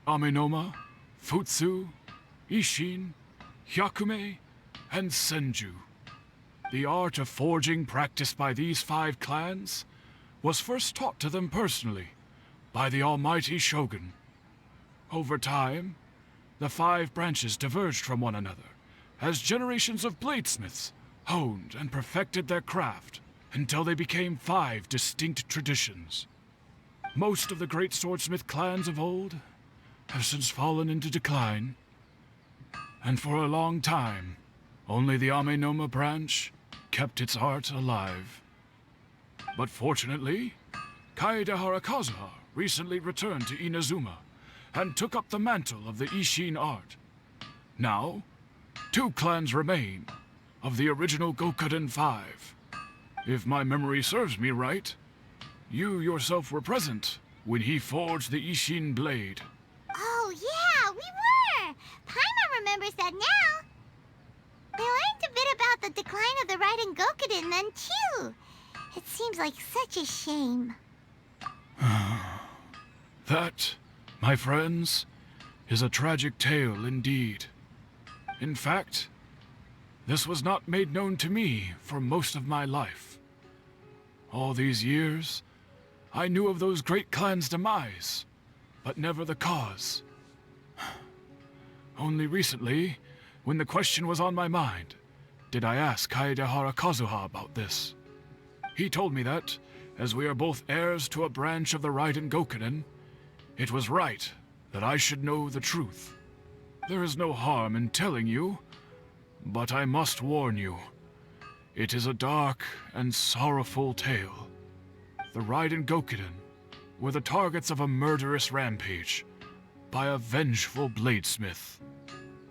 Amenoma, Futsu, Ishin, Hyakume, and Senju. The art of forging practiced by these 5 clans was first taught to them personally by the almighty Shogun. Over time, the 5 branches diverged from one another as generations of bladesmiths honed and perfected their craft until they became 5 distinct traditions. Most of the great swordsmith clans of old have since fallen into decline, and for a long time, only the Amenoma branch kept its art alive. But fortunately, Kaedehara Kazuha recently returned to Inazuma and took up the mantle of the Ishin art. Now, 2 clans remain of the original Gokuden 5. If my memory serves me right, you yourself were present when he forged the Ishin blade. Oh yeah, we were! Paimon remembers that now. We learned a bit about the decline of the Raiden Gokuden then too. It seems like such a shame. That, my friends, is a tragic tale indeed. In fact, this was not made known to me for most of my life. All these years, I knew of those great clans' demise, but never the cause. Only recently, when the question was on my mind, did I ask Kaedehara Kazuha about this. He told me that, as we are both heirs to a branch of the Raiden Gokuden, it was right that I should know the truth. There is no harm in telling you, but I must warn you. It is a dark and sorrowful tale. The Raiden Gokuden were the targets of a murderous rampage by a vengeful bladesmith.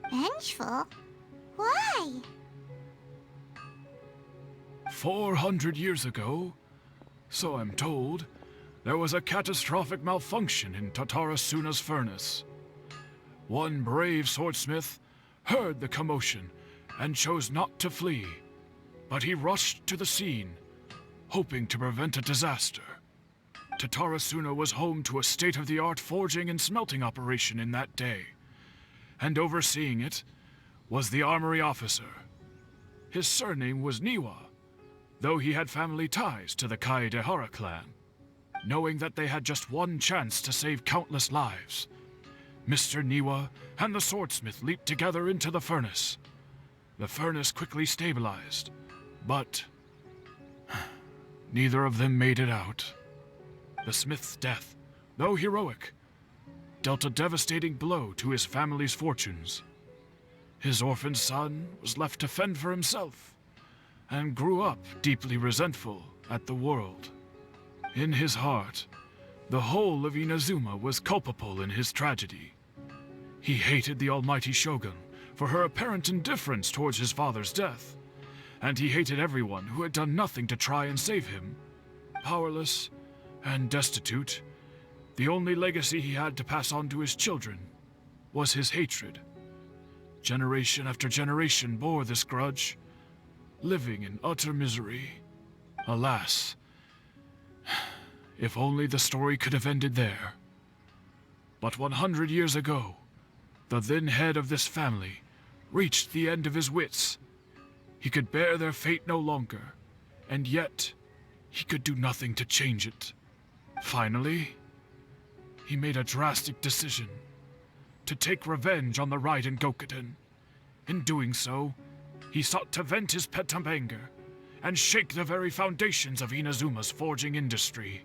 Vengeful? Why? 400 years ago, so I'm told, there was a catastrophic malfunction in Tatarasuna's furnace. One brave swordsmith heard the commotion and chose not to flee, but he rushed to the scene, hoping to prevent a disaster. Tatarasuna was home to a state-of-the-art forging and smelting operation in that day, and overseeing it was the armory officer. His surname was Niwa, though he had family ties to the Kaedehara clan. Knowing that they had just one chance to save countless lives, Mr. Niwa and the swordsmith leaped together into the furnace. The furnace quickly stabilized, but neither of them made it out. The smith's death, though heroic, dealt a devastating blow to his family's fortunes. His orphaned son was left to fend for himself, and grew up deeply resentful at the world. In his heart, the whole of Inazuma was culpable in his tragedy. He hated the almighty Shogun for her apparent indifference towards his father's death, and he hated everyone who had done nothing to try and save him. Powerless and destitute, the only legacy he had to pass on to his children was his hatred. Generation after generation bore this grudge, living in utter misery. Alas, if only the story could have ended there. But 100 years ago, The then head of this family reached the end of his wits. He could bear their fate no longer, and yet he could do nothing to change it. Finally, he made a drastic decision to take revenge on the Raiden Gokuden. In doing so, he sought to vent his pent-up anger and shake the very foundations of Inazuma's forging industry.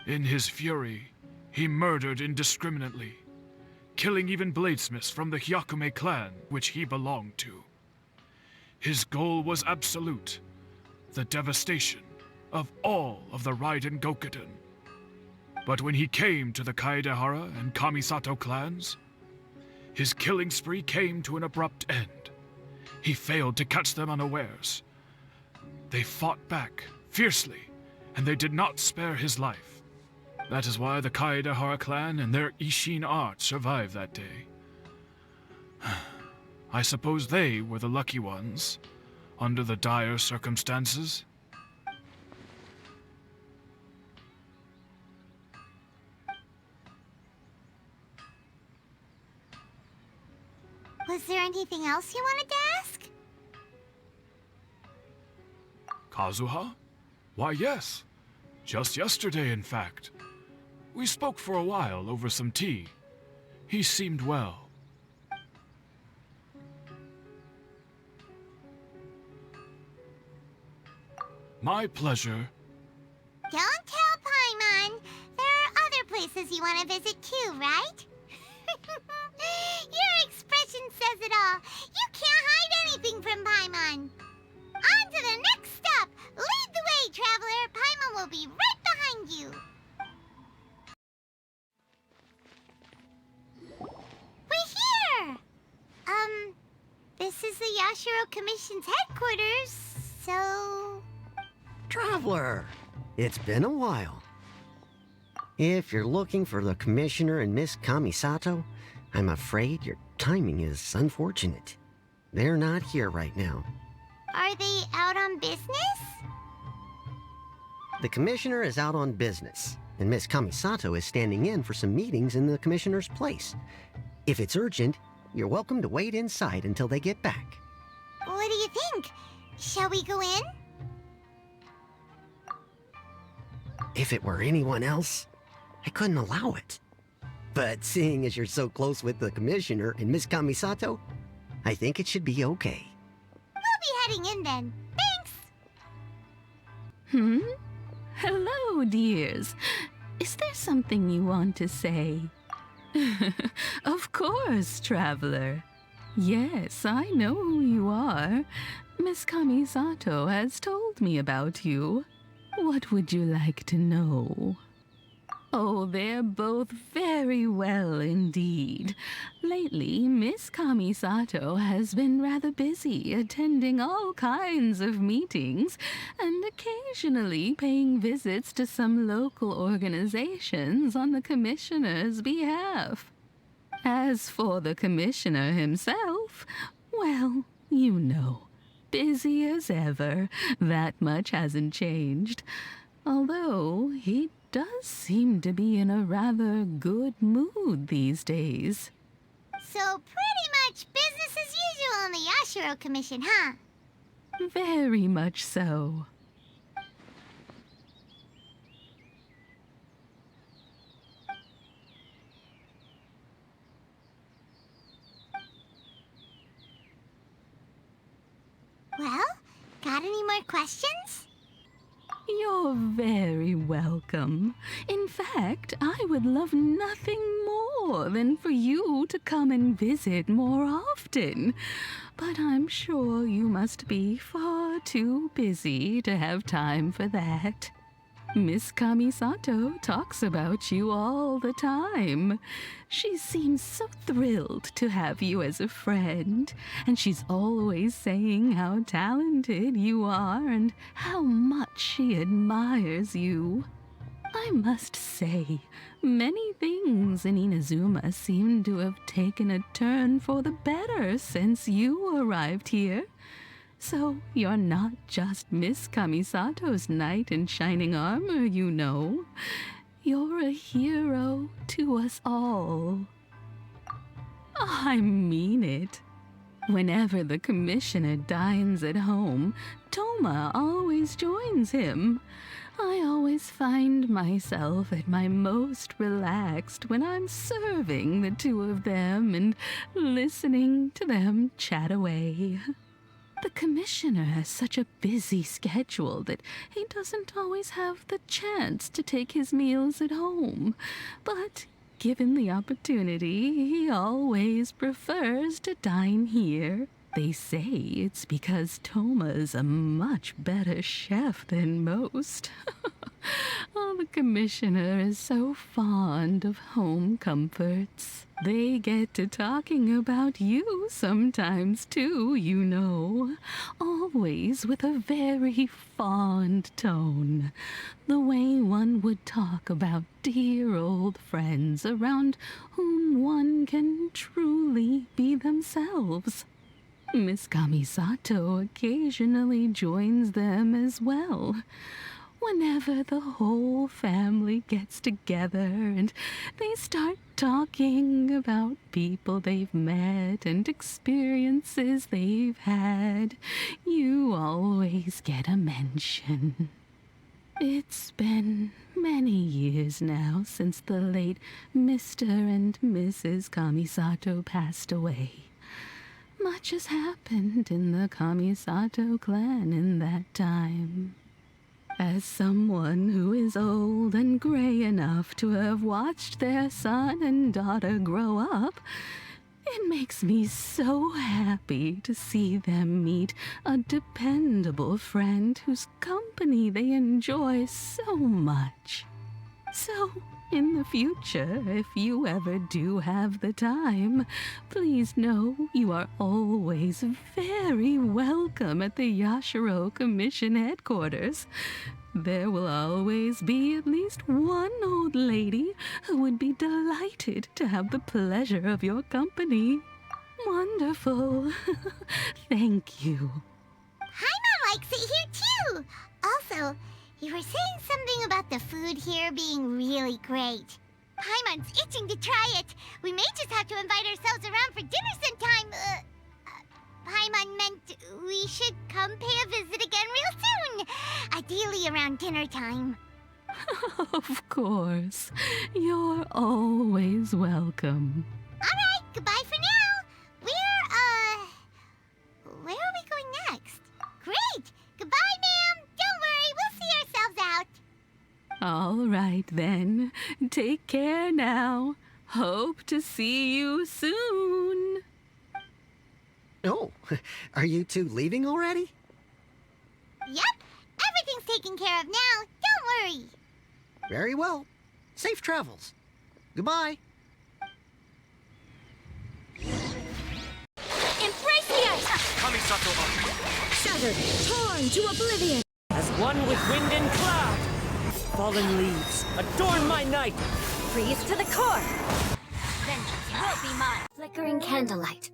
In his fury, he murdered indiscriminately, killing even bladesmiths from the Hyakume clan which he belonged to. His goal was absolute, the devastation of all of the Raiden Gokuden. But when he came to the Kaedehara and Kamisato clans, his killing spree came to an abrupt end. He failed to catch them unawares. They fought back fiercely, and they did not spare his life. That is why the Kaedehara clan and their Ishin art survived that day. I suppose they were the lucky ones, under the dire circumstances. Was there anything else you wanted to ask? Kazuha? Why, yes. Just yesterday, in fact. We spoke for a while over some tea. He seemed well. My pleasure. Don't tell Paimon. There are other places you want to visit too, right? Your expression says it all. You can't hide anything from Paimon. On to the next stop. Lead the way, traveler. Paimon will be right behind you. We're here. This is the Yashiro Commission's headquarters, so... Traveler, it's been a while. If you're looking for the Commissioner and Miss Kamisato, I'm afraid your timing is unfortunate. They're not here right now. Are they out on business? The Commissioner is out on business, and Miss Kamisato is standing in for some meetings in the Commissioner's place. If it's urgent, you're welcome to wait inside until they get back. What do you think? Shall we go in? If it were anyone else, I couldn't allow it. But seeing as you're so close with the Commissioner and Miss Kamisato, I think it should be okay. We'll be heading in then. Thanks! Hello, dears. Is there something you want to say? Of course, traveler. Yes, I know who you are. Miss Kamisato has told me about you. What would you like to know? Oh, they're both very well indeed. Lately, Miss Kamisato has been rather busy attending all kinds of meetings and occasionally paying visits to some local organizations on the Commissioner's behalf. As for the Commissioner himself, well, you know, busy as ever. That much hasn't changed. Although he does seem to be in a rather good mood these days. So pretty much business as usual on the Yashiro Commission, huh? Very much so. Well, got any more questions? You're very welcome. In fact, I would love nothing more than for you to come and visit more often. But I'm sure you must be far too busy to have time for that. Miss Kamisato talks about you all the time. She seems so thrilled to have you as a friend, and she's always saying how talented you are and how much she admires you. I must say, many things in Inazuma seem to have taken a turn for the better since you arrived here. So you're not just Miss Kamisato's knight in shining armor, you know. You're a hero to us all. I mean it. Whenever the commissioner dines at home, Toma always joins him. I always find myself at my most relaxed when I'm serving the two of them and listening to them chat away. The commissioner has such a busy schedule that he doesn't always have the chance to take his meals at home, but given the opportunity, he always prefers to dine here. They say it's because Toma's a much better chef than most. Oh, the commissioner is so fond of home comforts. They get to talking about you sometimes too, you know. Always with a very fond tone. The way one would talk about dear old friends around whom one can truly be themselves. Miss Kamisato occasionally joins them as well. Whenever the whole family gets together and they start talking about people they've met and experiences they've had, you always get a mention. It's been many years now since the late Mr. and Mrs. Kamisato passed away. Much has happened in the Kamisato clan in that time. As someone who is old and gray enough to have watched their son and daughter grow up, it makes me so happy to see them meet a dependable friend whose company they enjoy so much. So, in the future, if you ever do have the time, please know you are always very welcome at the Yashiro Commission headquarters. There will always be at least one old lady who would be delighted to have the pleasure of your company. Wonderful. Thank you. Paimon likes it here too. Also, you were saying something about the food here being really great. Paimon's itching to try it. We may just have to invite ourselves around for dinner sometime. Paimon meant we should come pay a visit again real soon. Ideally around dinner time. Of course. You're always welcome. Alright, goodbye for now. Where are we going next? Great! Goodbye, ma'am. Don't worry, we'll see ourselves out. All right, then. Take care now. Hope to see you soon. Oh, are you two leaving already? Yep, everything's taken care of now. Don't worry. Very well. Safe travels. Goodbye. Embrace the ice! Shattered, torn to oblivion! As one with wind and cloud! Fallen leaves, adorn my night! Freeze to the core! Vengeance will be mine! Flickering candlelight.